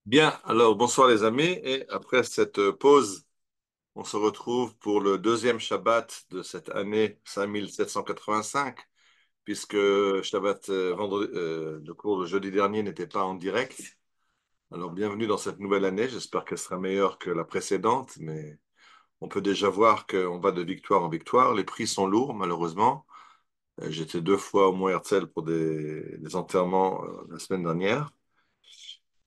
Bien, alors bonsoir les amis, et après cette pause, on se retrouve pour le deuxième Shabbat de cette année 5785, puisque Shabbat vendredi, le cours de jeudi dernier n'était pas en direct. Alors bienvenue dans cette nouvelle année, j'espère qu'elle sera meilleure que la précédente, mais on peut déjà voir qu'on va de victoire en victoire. Les prix sont lourds, malheureusement. J'étais deux fois au Mont Herzl pour des enterrements la semaine dernière.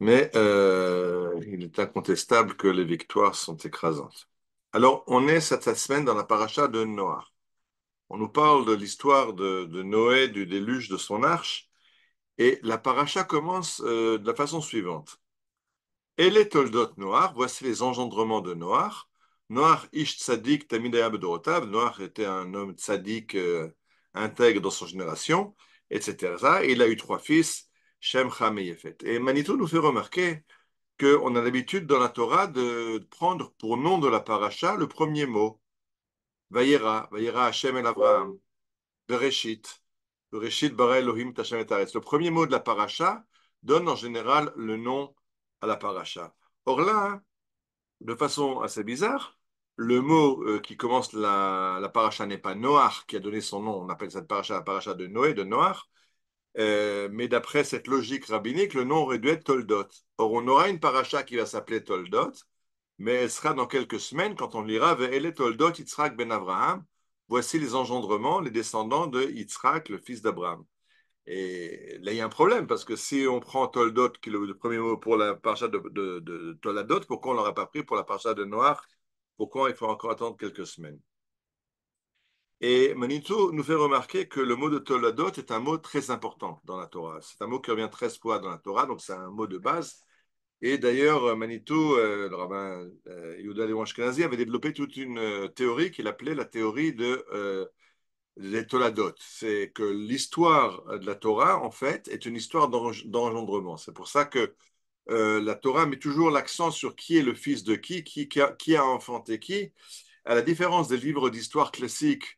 Mais il est incontestable que les victoires sont écrasantes. Alors, on est cette semaine dans la paracha de Noah. On nous parle de l'histoire de Noé, du déluge de son arche, et la paracha commence de la façon suivante. Et les Toldot Noach, voici les engendrements de Noach. Noach ish tzadik tamidaya bedorotav. Noach était un homme tzadik intègre dans son génération, etc. Et il a eu trois fils, Shem, Ham et Yefet. Et Manitou nous fait remarquer qu'on a l'habitude dans la Torah de prendre pour nom de la paracha le premier mot. Vayera Hashem el Avraham, Bereshit, Bereshit bara Elohim Tashem et Haaretz. Le premier mot de la paracha donne en général le nom à la paracha. Or là, de façon assez bizarre, le mot qui commence la paracha n'est pas Noach qui a donné son nom, on appelle cette paracha la paracha de Noé, de Noach, mais d'après cette logique rabbinique, le nom aurait dû être Toldot. Or, on aura une paracha qui va s'appeler Toldot, mais elle sera dans quelques semaines quand on lira Ve'ele Toldot Yitzhak ben Abraham. Voici les engendrements, les descendants de Yitzhak, le fils d'Abraham. Et là, il y a un problème, parce que si on prend Toldot, qui est le premier mot pour la paracha de Toladot, pourquoi on ne l'aurait pas pris pour la paracha de Noach? Pourquoi il faut encore attendre quelques semaines? Et Manitou nous fait remarquer que le mot de Toladot est un mot très important dans la Torah. C'est un mot qui revient 13 fois dans la Torah, donc c'est un mot de base. Et d'ailleurs, Manitou, le rabbin Yehuda Leon Ashkenazi, avait développé toute une théorie qu'il appelait la théorie des Toladot. C'est que l'histoire de la Torah, en fait, est une histoire d'engendrement. C'est pour ça que la Torah met toujours l'accent sur qui est le fils de qui a enfanté qui, à la différence des livres d'histoire classiques,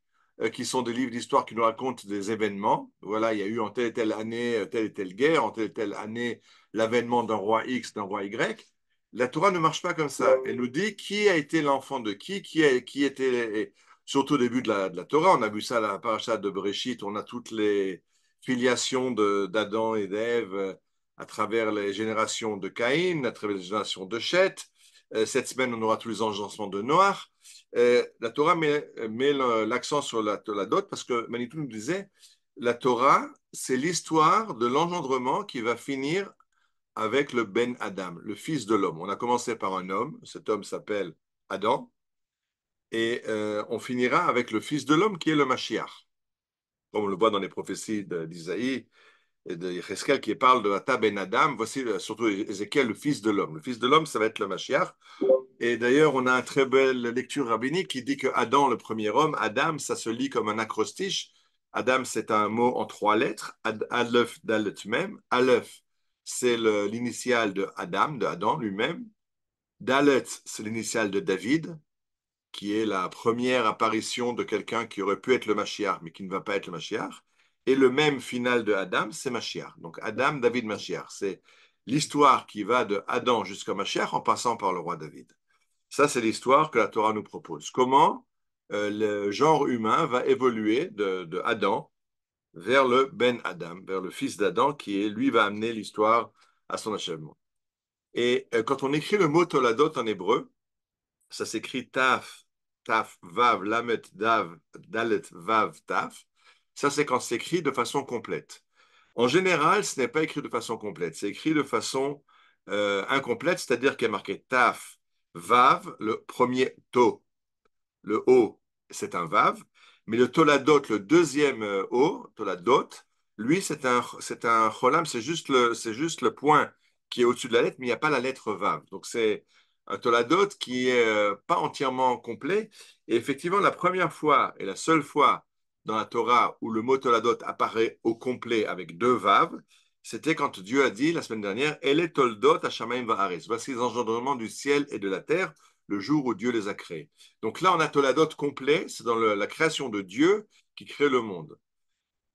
qui sont des livres d'histoire qui nous racontent des événements. Voilà, il y a eu en telle et telle année telle et telle guerre, en telle et telle année l'avènement d'un roi X, d'un roi Y. La Torah ne marche pas comme ça. Elle nous dit qui a été l'enfant de qui était, surtout au début de la Torah, on a vu ça à la paracha de Bereshit, on a toutes les filiations d'Adam et d'Ève à travers les générations de Caïn, à travers les générations de Chet. Cette semaine, on aura tous les engendrements de Noach. La Torah met l'accent sur la dot parce que Manitou nous disait la Torah, c'est l'histoire de l'engendrement qui va finir avec le Ben Adam, le fils de l'homme. On a commencé par un homme, cet homme s'appelle Adam, et on finira avec le fils de l'homme qui est le Mashiach. Comme on le voit dans les prophéties d'Isaïe et de Yecheskel qui parle de Ata Ben Adam, voici surtout Ézéchiel, le fils de l'homme. Le fils de l'homme, ça va être le Mashiach. Et d'ailleurs, on a une très belle lecture rabbinique qui dit que Adam, le premier homme, Adam, ça se lit comme un acrostiche. Adam, c'est un mot en trois lettres. Aleph, Dalet même. Aleph, c'est l'initiale de Adam, de Adam lui-même. Dalet, c'est l'initiale de David, qui est la première apparition de quelqu'un qui aurait pu être le Mashiach, mais qui ne va pas être le Mashiach. Et le même final de Adam, c'est Mashiach. Donc Adam, David, Mashiach. C'est l'histoire qui va de Adam jusqu'à Mashiach en passant par le roi David. Ça, c'est l'histoire que la Torah nous propose. Comment le genre humain va évoluer de Adam vers le Ben Adam, vers le fils d'Adam, qui lui va amener l'histoire à son achèvement. Et quand on écrit le mot Toladot en hébreu, ça s'écrit Taf, Taf, Vav, Lamet, Dav, Dalet, Vav, Taf. Ça, c'est quand c'est écrit de façon complète. En général, ce n'est pas écrit de façon complète. C'est écrit de façon incomplète, c'est-à-dire qu'il y a marqué Taf, Vav, le premier To. Le O, c'est un Vav. Mais le Toladot, le deuxième O, Toladot, lui, c'est un Cholam, c'est juste le point qui est au-dessus de la lettre, mais il n'y a pas la lettre Vav. Donc, c'est un Toladot qui est pas entièrement complet. Et effectivement, la première fois et la seule fois dans la Torah où le mot Toladot apparaît au complet avec deux Vav, c'était quand Dieu a dit la semaine dernière, Elle Toldot Hashamayim Va'aretz. Voici les engendrements du ciel et de la terre le jour où Dieu les a créés. Donc là, on a Toladot complet, c'est dans la création de Dieu qui crée le monde.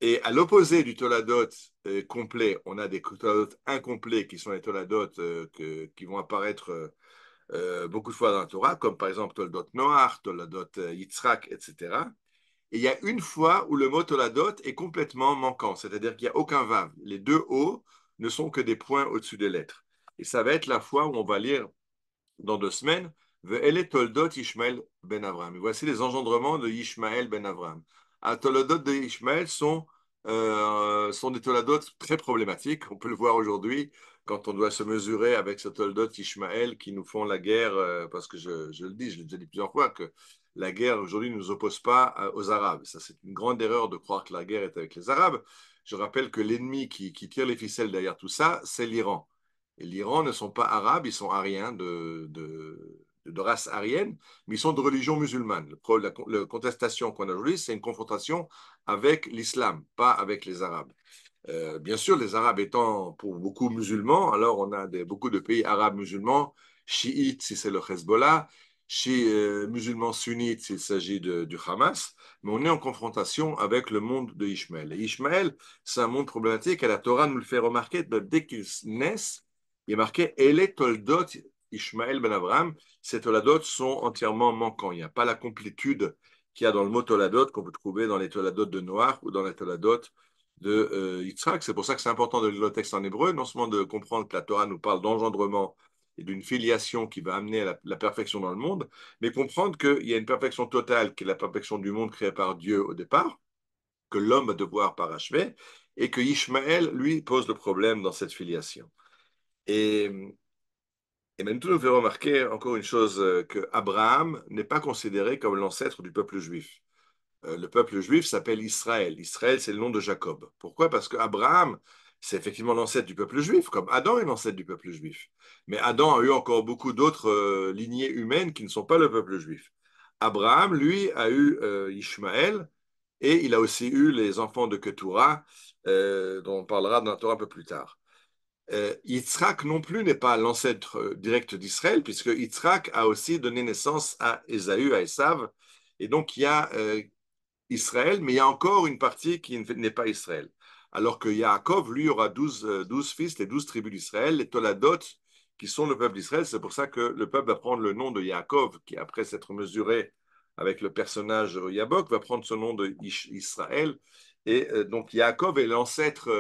Et à l'opposé du Toladot complet, on a des Toladot incomplets qui sont les Toladot qui vont apparaître beaucoup de fois dans la Torah, comme par exemple Toldot Noach, Toladot Yitzhak, etc. Et il y a une fois où le mot Toladot est complètement manquant, c'est-à-dire qu'il n'y a aucun vav. Les deux O ne sont que des points au-dessus des lettres. Et ça va être la fois où on va lire dans 2 semaines, Ve'ele Toldot Ishmael ben Avram. Et voici les engendrements de Ishmael ben Avram. Les Toldot de Ishmael sont des Toldot très problématiques. On peut le voir aujourd'hui quand on doit se mesurer avec ce Toldot Ishmael qui nous font la guerre, parce que je le dis, je l'ai déjà dit plusieurs fois, que la guerre aujourd'hui ne nous oppose pas aux Arabes. Ça, c'est une grande erreur de croire que la guerre est avec les Arabes. Je rappelle que l'ennemi qui tire les ficelles derrière tout ça, c'est l'Iran. Et l'Iran ne sont pas arabes, ils sont ariens de race aryenne, mais ils sont de religion musulmane. La contestation qu'on a aujourd'hui, c'est une confrontation avec l'islam, pas avec les Arabes. Bien sûr, les Arabes étant pour beaucoup musulmans, alors on a beaucoup de pays arabes musulmans, chiites si c'est le Hezbollah, musulmans sunnites s'il s'agit du Hamas, mais on est en confrontation avec le monde de Ishmaël. Et Ishmaël, c'est un monde problématique et la Torah nous le fait remarquer dès qu'ils naissent. Il est marqué Ele Toldot Ishmaël ben Abraham. Ces Toladot sont entièrement manquants. Il n'y a pas la complétude qu'il y a dans le mot Toladot qu'on peut trouver dans les Toladot de Noach ou dans les Toladot de Yitzhak. C'est pour ça que c'est important de lire le texte en hébreu, non seulement de comprendre que la Torah nous parle d'engendrement et d'une filiation qui va amener à la perfection dans le monde, mais comprendre qu'il y a une perfection totale qui est la perfection du monde créé par Dieu au départ, que l'homme va devoir parachever, et que Ishmaël, lui, pose le problème dans cette filiation. Et, et même tout nous fait remarquer encore une chose, que Abraham n'est pas considéré comme l'ancêtre du peuple juif. Le peuple juif s'appelle Israël. Israël, c'est le nom de Jacob. Pourquoi? Parce que Abraham, c'est effectivement l'ancêtre du peuple juif, comme Adam est l'ancêtre du peuple juif. Mais Adam a eu encore beaucoup d'autres lignées humaines qui ne sont pas le peuple juif. Abraham, lui, a eu Ishmaël et il a aussi eu les enfants de Ketura, dont on parlera dans la Torah un peu plus tard. Yitzhak non plus n'est pas l'ancêtre direct d'Israël, puisque Yitzhak a aussi donné naissance à Ésaü, à Esav. Et donc, il y a Israël, mais il y a encore une partie qui n'est pas Israël. Alors que Yaakov, lui, aura 12 fils, les 12 tribus d'Israël, les Toladot, qui sont le peuple d'Israël. C'est pour ça que le peuple va prendre le nom de Yaakov, qui, après s'être mesuré avec le personnage Yabok, va prendre ce nom de Israël. Et donc, Yaakov est l'ancêtre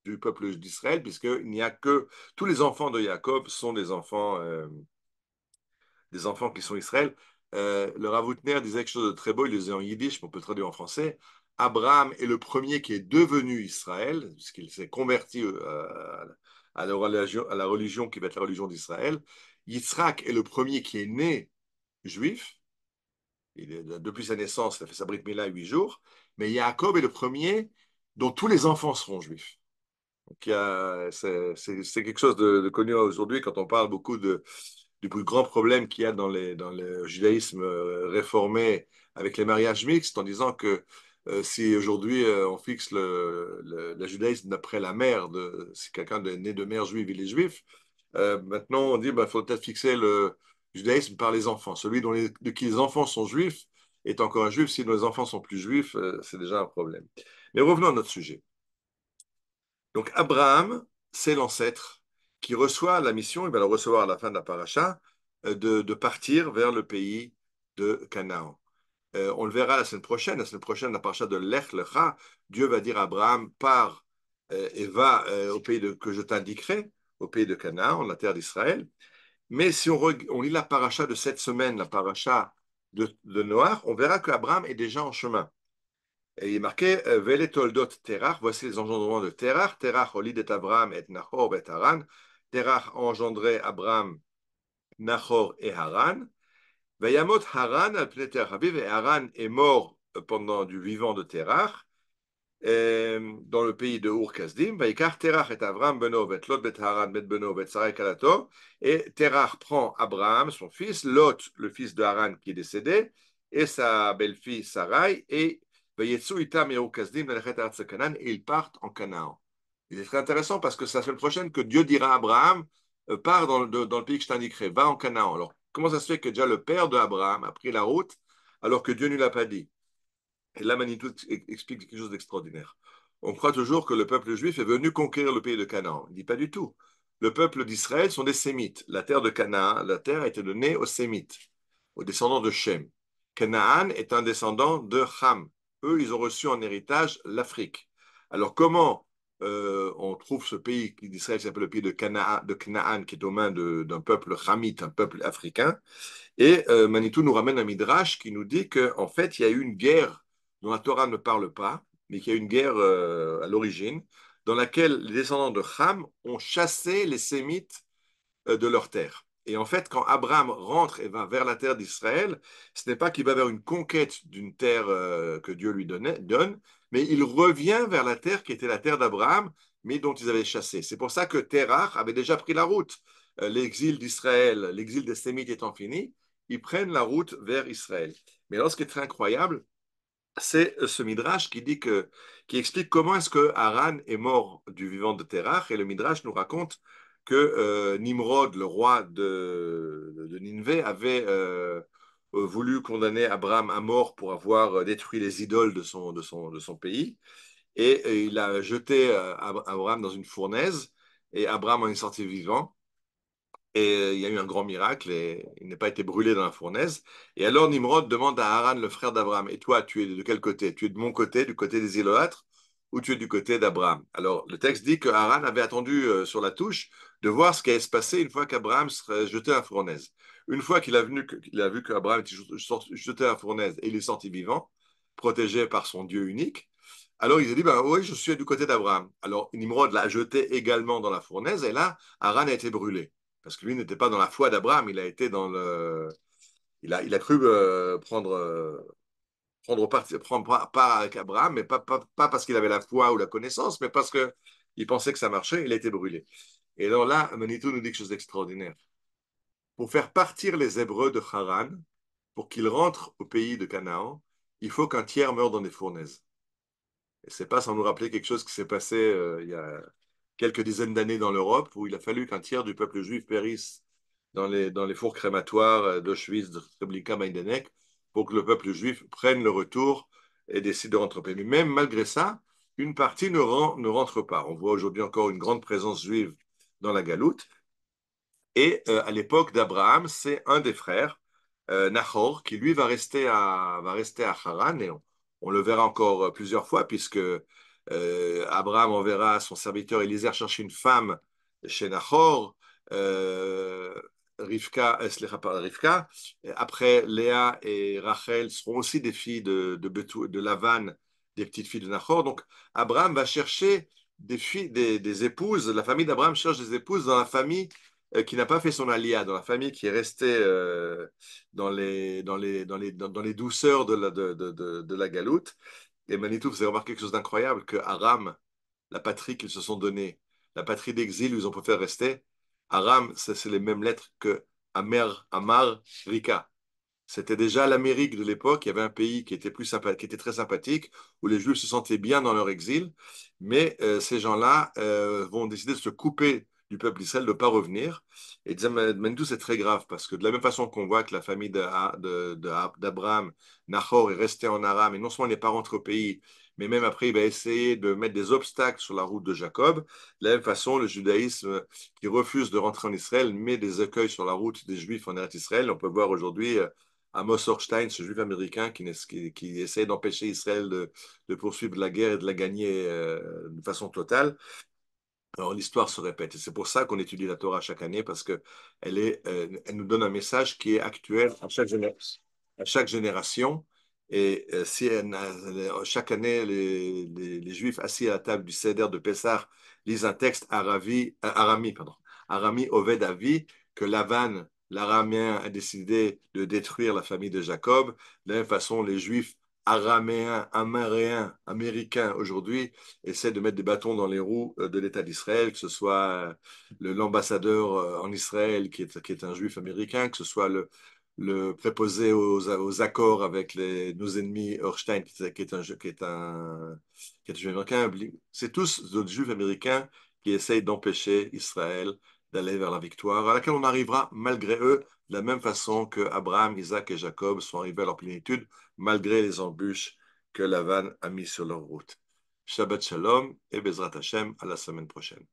du peuple d'Israël, puisqu'il n'y a que tous les enfants de Yaakov sont des enfants qui sont Israël. Le Rav Houtner disait quelque chose de très beau, il le disait en yiddish, mais on peut traduire en français. Abraham est le premier qui est devenu Israël, puisqu'il s'est converti à la religion qui va être la religion d'Israël. Yitzhak est le premier qui est né juif. Depuis sa naissance, il a fait sa brit mila à 8 jours. Mais Yaakov est le premier dont tous les enfants seront juifs. C'est quelque chose de connu aujourd'hui quand on parle beaucoup du plus grand problème qu'il y a dans le judaïsme réformé avec les mariages mixtes, en disant que si aujourd'hui on fixe le judaïsme d'après la mère, si quelqu'un est né de mère juive, il est juif, maintenant on dit qu'il faut peut-être fixer le judaïsme par les enfants. Celui de qui les enfants sont juifs est encore un juif. Si nos enfants sont plus juifs, c'est déjà un problème. Mais revenons à notre sujet. Donc Abraham, c'est l'ancêtre qui reçoit la mission, il va la recevoir à la fin de la paracha, de partir vers le pays de Canaan. On le verra la semaine prochaine, la paracha de Lech Lecha, Dieu va dire à Abraham, pars et va au pays que je t'indiquerai, au pays de Canaan, la terre d'Israël. Mais si on lit la paracha de cette semaine, la paracha de Noach, on verra qu'Abraham est déjà en chemin. Et il est marqué Vele toldot Terach, voici les engendrements de Terach. Terach olid et Abraham et Nahor et Haran. Terach a engendré Abraham, Nahor et Haran. Vayamot Haran al pnei Terach Aviv, et Haran est mort pendant du vivant de Terach dans le pays de Ur-Kasdim. Vaikar Terach et Abraham beno, et Lot bet Haran bet beno, bet Sarai kalato. Et Terach prend Abraham, son fils, Lot, le fils de Haran qui est décédé, et sa belle-fille Sarai, et Vayetsu itam et Ur-Kasdim, et ils partent en Canaan. C'est très intéressant parce que c'est la semaine prochaine que Dieu dira à Abraham, pars dans le pays que je t'indiquerai, va en Canaan. Alors, comment ça se fait que déjà le père d'Abraham a pris la route alors que Dieu ne l'a pas dit? Et là, Manitou explique quelque chose d'extraordinaire. On croit toujours que le peuple juif est venu conquérir le pays de Canaan. Il dit pas du tout. Le peuple d'Israël sont des Sémites. La terre de Canaan, la terre a été donnée aux Sémites, aux descendants de Shem. Canaan est un descendant de Ham. Eux, ils ont reçu en héritage l'Afrique. Alors, comment on trouve ce pays d'Israël qui s'appelle le pays de Canaan, qui est aux mains d'un peuple hamite, un peuple africain? Et Manitou nous ramène un midrash qui nous dit qu'en fait, il y a eu une guerre dont la Torah ne parle pas, mais qu'il y a eu une guerre à l'origine, dans laquelle les descendants de Ham ont chassé les Sémites de leur terre. Et en fait, quand Abraham rentre et va vers la terre d'Israël, ce n'est pas qu'il va vers une conquête d'une terre que Dieu lui donne, mais il revient vers la terre qui était la terre d'Abraham, mais dont ils avaient chassé. C'est pour ça que Terach avait déjà pris la route. L'exil d'Israël, l'exil des Sémites étant fini, ils prennent la route vers Israël. Mais alors, ce qui est très incroyable, c'est ce midrash qui explique comment est-ce que Haran est mort du vivant de Terach. Et le midrash nous raconte que Nimrod, le roi de Nineveh, avait voulu condamner Abraham à mort pour avoir détruit les idoles de son pays. Et il a jeté Abraham dans une fournaise. Et Abraham en est sorti vivant. Et il y a eu un grand miracle et il n'a pas été brûlé dans la fournaise. Et alors Nimrod demande à Haran, le frère d'Abraham, et toi, tu es de quel côté? Tu es de mon côté, du côté des idolâtres, ou tu es du côté d'Abraham? Alors le texte dit que Haran avait attendu sur la touche de voir ce qui allait se passer une fois qu'Abraham serait jeté à la fournaise. Une fois qu'il a vu qu'Abraham était jeté à la fournaise et il est sorti vivant, protégé par son Dieu unique, alors il a dit, ben oui, je suis du côté d'Abraham. Alors Nimrod l'a jeté également dans la fournaise et là, Haran a été brûlé. Parce que lui n'était pas dans la foi d'Abraham, il a été dans le. Il a cru prendre part avec Abraham, mais pas parce qu'il avait la foi ou la connaissance, mais parce qu'il pensait que ça marchait, il a été brûlé. Et donc là, Manitou nous dit quelque chose d'extraordinaire. Pour faire partir les Hébreux de Haran, pour qu'ils rentrent au pays de Canaan, il faut qu'un tiers meure dans des fournaises. Et c'est pas sans nous rappeler quelque chose qui s'est passé il y a quelques dizaines d'années dans l'Europe, où il a fallu qu'un tiers du peuple juif périsse dans les fours crématoires d'Auschwitz, de Srebrenica, Majdanek, pour que le peuple juif prenne le retour et décide de rentrer. Mais même malgré ça, une partie ne rentre pas. On voit aujourd'hui encore une grande présence juive dans la Galoute. Et à l'époque d'Abraham, c'est un des frères, Nahor, qui lui va rester à Haran. Et on le verra encore plusieurs fois, puisque Abraham enverra son serviteur Eliezer chercher une femme chez Nahor. Euh, pas Rivka. Après, Léa et Rachel seront aussi des filles de Lavan, des petites filles de Nahor. Donc, Abraham va chercher des filles, des épouses. La famille d'Abraham cherche des épouses dans la famille qui n'a pas fait son alia, dans la famille qui est restée dans les douceurs de la galoute. Et Manitou, vous avez remarqué quelque chose d'incroyable, que Aram, la patrie qu'ils se sont donnée, la patrie d'exil où ils ont préféré rester, Aram, c'est les mêmes lettres que Amar, Rika. C'était déjà l'Amérique de l'époque. Il y avait un pays qui était qui était très sympathique, où les Juifs se sentaient bien dans leur exil. Mais ces gens-là vont décider de se couper du peuple d'Israël, de ne pas revenir. Et Manitou, c'est très grave, parce que de la même façon qu'on voit que la famille d'Abraham, Nahor, est restée en Aram, et non seulement il n'est pas rentré au pays, mais même après, il va essayer de mettre des obstacles sur la route de Jacob. De la même façon, le judaïsme qui refuse de rentrer en Israël met des écueils sur la route des Juifs en Eretz Israël. On peut voir aujourd'hui Amos Hochstein, ce juif américain qui essaie d'empêcher Israël de poursuivre la guerre et de la gagner de façon totale. Alors l'histoire se répète. Et c'est pour ça qu'on étudie la Torah chaque année, parce que elle nous donne un message qui est actuel à chaque génération. Et si chaque année, les Juifs assis à la table du Seder de Pessah lisent un texte Arami, pardon, Arami Oved Avi, que Lavan, l'araméen, a décidé de détruire la famille de Jacob. De la même façon, les Juifs araméens, améréens, américains aujourd'hui essaie de mettre des bâtons dans les roues de l'État d'Israël, que ce soit l'ambassadeur en Israël qui est un juif américain, que ce soit le préposé aux accords avec nos ennemis Horstein, qui est un juif américain. C'est tous des juifs américains qui essayent d'empêcher Israël d'aller vers la victoire, à laquelle on arrivera malgré eux, de la même façon que Abraham, Isaac et Jacob sont arrivés à leur plénitude, malgré les embûches que Lavan a mis sur leur route. Shabbat Shalom et Bezrat Hashem à la semaine prochaine.